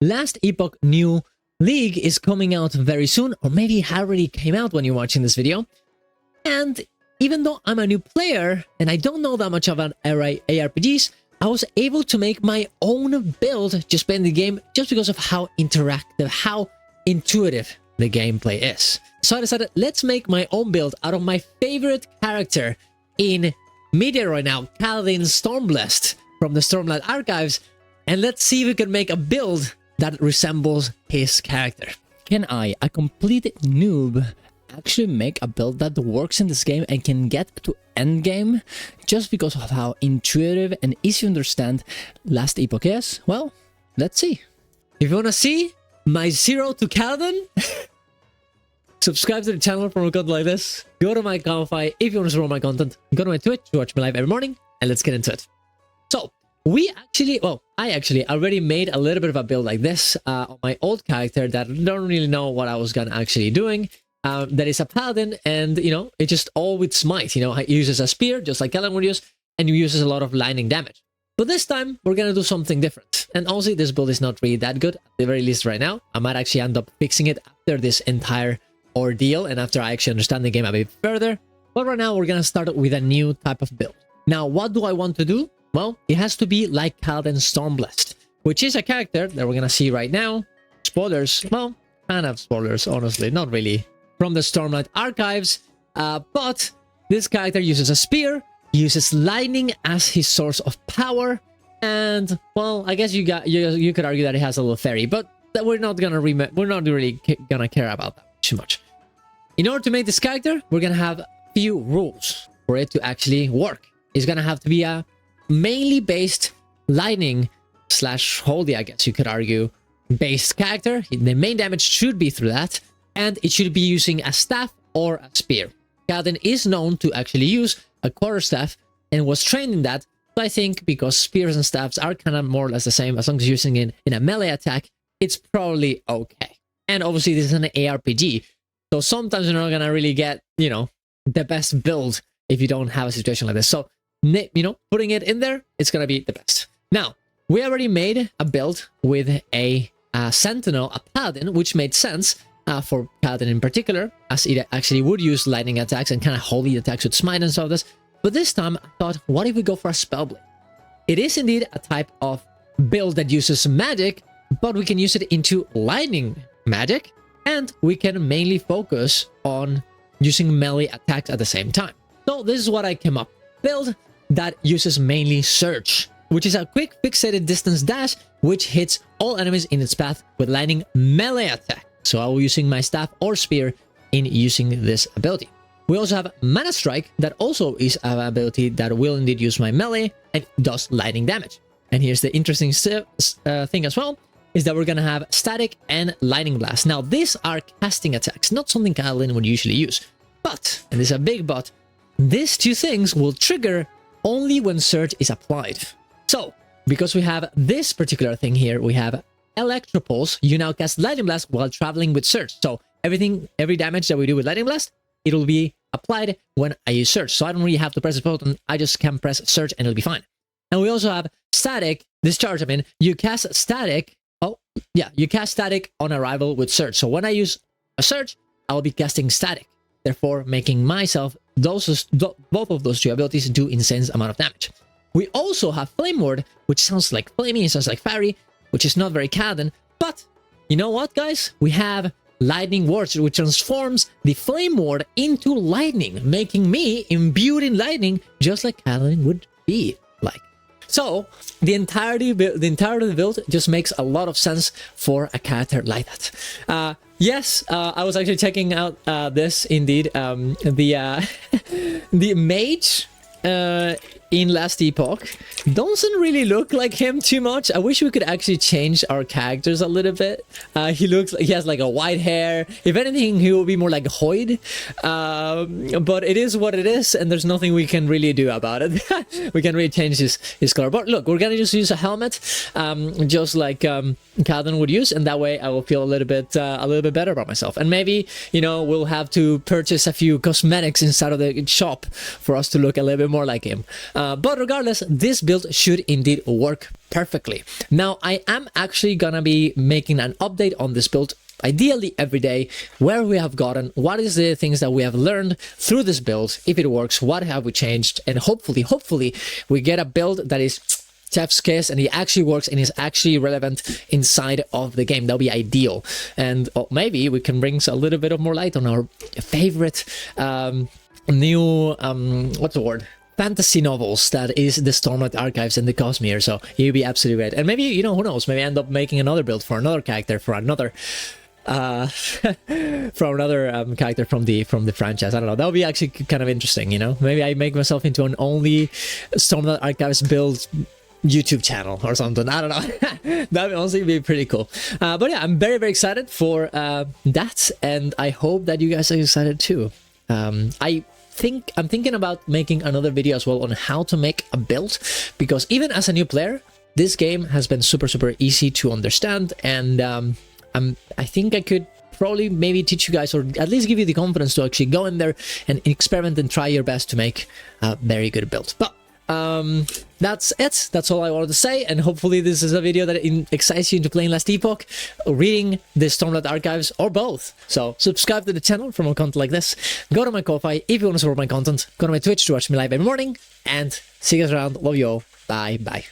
Last Epoch new league is coming out very soon, or maybe it already came out when you're watching this video. And even though I'm a new player and I don't know that much about ARPGs, I was able to make my own build just playing the game just because of how interactive, how intuitive the gameplay is. So I decided, let's make my own build out of my favorite character in media right now, Kaladin Stormblessed from the Stormblade archives, and let's see if we can make a build that resembles his character. Can I, a complete noob, actually make a build that works in this game and can get to endgame just because of how intuitive and easy to understand Last Epoch is? Well, let's see. If you want to see my zero to Kaladin, subscribe to the channel for more content like this. Go to my Ko-Fi if you want to support my content. Go to my Twitch to watch me live every morning, and let's get into it. So, I actually already made a little bit of a build like this on my old character that I don't really know what I was gonna actually doing. That is a paladin, and it's just all with smite. It uses a spear just like Kaladin would use, and it uses a lot of lightning damage. But this time we're gonna do something different. And honestly, this build is not really that good, at the very least right now. I might actually end up fixing it after this entire ordeal and after I actually understand the game a bit further. But right now we're gonna start with a new type of build. Now, what do I want to do? Well, it has to be like Kaladin Stormblessed, which is a character that we're gonna see right now. Spoilers, well, kind of spoilers, honestly, not really, from the Stormlight archives. But this character uses a spear, uses lightning as his source of power, and well, I guess you could argue that it has a little fairy, but that we're not really gonna care about that too much. In order to make this character, we're gonna have a few rules for it to actually work. It's gonna have to be a mainly based lightning / holy, I guess you could argue, based character. The main damage should be through that, and it should be using a staff or a spear. Kaladin is known to actually use a quarterstaff and was trained in that. So I think because spears and staffs are kind of more or less the same, as long as you're using it in a melee attack, it's probably okay. And obviously this is an ARPG, so sometimes you're not gonna really get, the best build if you don't have a situation like this. So, putting it in there, it's gonna be the best. Now, we already made a build with a Sentinel, a Paladin, which made sense for Kaladin in particular, as it actually would use lightning attacks and kind of holy attacks with smite and stuff like this. But this time, I thought, what if we go for a Spellblade? It is indeed a type of build that uses magic, but we can use it into lightning magic, and we can mainly focus on using melee attacks at the same time. So this is what I came up with. Build that uses mainly Surge, which is a quick fixated distance dash which hits all enemies in its path with lightning melee attack. So I will be using my staff or spear in using this ability. We also have Mana Strike, that also is an ability that will indeed use my melee and does lightning damage. And here's the interesting thing as well, is that we're gonna have Static and Lightning Blast. Now these are casting attacks, not something Kaladin would usually use. But, and this is a big but, these two things will trigger only when Surge is applied. So, because we have this particular thing here, we have Electropulse. You now cast Lightning Blast while traveling with Surge. So every damage that we do with Lightning Blast, it'll be applied when I use Surge. So I don't really have to press a button, I just can press Surge and it'll be fine. And we also have Static Discharge. You cast Static, you cast Static on arrival with Surge. So when I use a Surge, I'll be casting Static, therefore making myself both of those two abilities do insane amount of damage. We also have Flame Ward, which sounds like flaming, it sounds like fairy, which is not very Kaladin, but you know what, guys? We have Lightning Ward, which transforms the Flame Ward into lightning, making me imbued in lightning, just like Kaladin would be like. So the entirety of the build just makes a lot of sense for a character like that. Yes, I was actually checking out this indeed. The mage in Last Epoch doesn't really look like him too much. I wish we could actually change our characters a little bit. He has like a white hair. If anything, he will be more like Hoyd. But it is what it is, and there's nothing we can really do about it. We can really change his color. But look, we're gonna just use a helmet, just like Kaladin would use, and that way I will feel a little bit better about myself. And maybe, we'll have to purchase a few cosmetics inside of the shop for us to look a little bit more like him. But regardless, this build should indeed work perfectly. Now, I am actually gonna be making an update on this build ideally every day, where we have gotten, what is the things that we have learned through this build, if it works, what have we changed, and hopefully we get a build that is chef's kiss and it actually works and is actually relevant inside of the game. That'll be ideal. And maybe we can bring a little bit of more light on our favorite new what's the word, fantasy novels, that is the Stormblessed Archives and the Cosmere. So it'd be absolutely great. And maybe, you know, who knows, maybe end up making another build for another character, for another character from the franchise. I don't know, that would be actually kind of interesting, you know. Maybe I make myself into an only Stormblessed Archives build YouTube channel or something. I don't know. That would honestly be pretty cool. But yeah, I'm very excited for that, and I hope that you guys are excited too. I'm thinking about making another video as well on how to make a build, because even as a new player, this game has been super easy to understand, and I think I could probably maybe teach you guys, or at least give you the confidence to actually go in there and experiment and try your best to make a very good build. But that's it. That's all I wanted to say, and hopefully this is a video that excites you into playing Last Epoch, reading the Stormblessed Archives, or both. So subscribe to the channel for more content like this. Go to my Ko-Fi if you want to support my content. Go to my Twitch to watch me live every morning, and see you guys around. Love you all. Bye.